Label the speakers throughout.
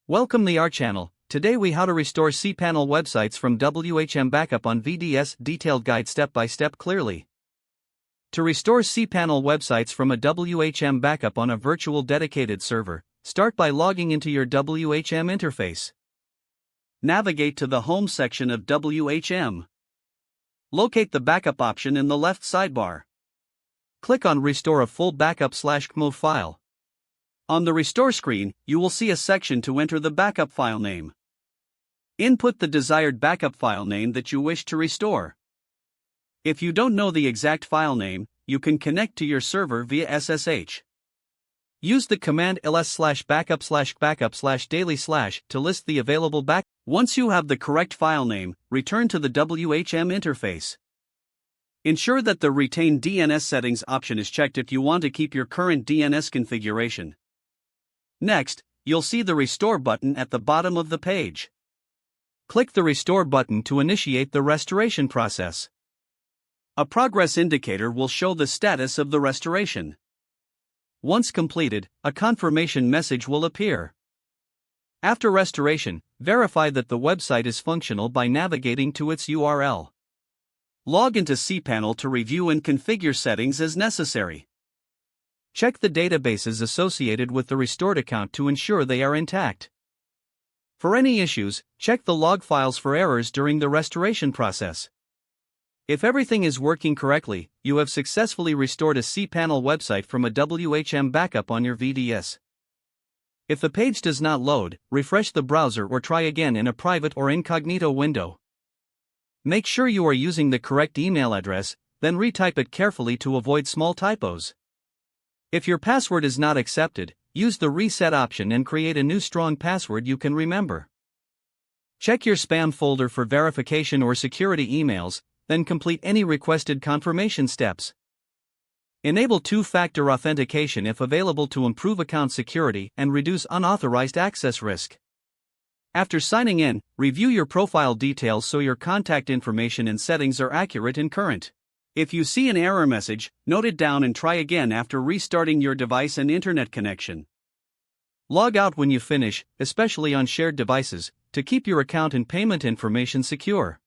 Speaker 1: Welcome to our channel. Today we how to restore cPanel websites from WHM backup on VDS. Detailed guide step by step clearly. To restore cPanel websites from a WHM backup on a virtual dedicated server, start by logging into your WHM interface. Navigate to the home section of WHM. Locate the backup option in the left sidebar. Click on Restore a full backup/CMO file. On the Restore screen, you will see a section to enter the backup file name. Input the desired backup file name that you wish to restore. If you don't know the exact file name, you can connect to your server via SSH. Use the command ls/backup/backup/daily/ to list the available backup. Once you have the correct file name, return to the WHM interface. Ensure that the Retain DNS Settings option is checked if you want to keep your current DNS configuration. Next, you'll see the Restore button at the bottom of the page. Click the Restore button to initiate the restoration process. A progress indicator will show the status of the restoration. Once completed, a confirmation message will appear. After restoration, verify that the website is functional by navigating to its URL. Log into cPanel to review and configure settings as necessary. Check the databases associated with the restored account to ensure they are intact. For any issues, check the log files for errors during the restoration process. If everything is working correctly, you have successfully restored a cPanel website from a WHM backup on your VDS. If the page does not load, refresh the browser or try again in a private or incognito window. Make sure you are using the correct email address, then retype it carefully to avoid small typos. If your password is not accepted, use the reset option and create a new strong password you can remember. Check your spam folder for verification or security emails, then complete any requested confirmation steps. Enable two-factor authentication if available to improve account security and reduce unauthorized access risk. After signing in, review your profile details so your contact information and settings are accurate and current. If you see an error message, note it down and try again after restarting your device and internet connection. Log out when you finish, especially on shared devices, to keep your account and payment information secure.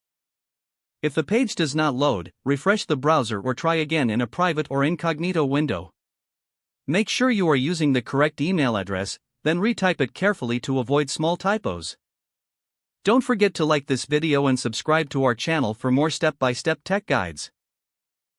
Speaker 1: If the page does not load, refresh the browser or try again in a private or incognito window. Make sure you are using the correct email address, then retype it carefully to avoid small typos. Don't forget to like this video and subscribe to our channel for more step-by-step tech guides.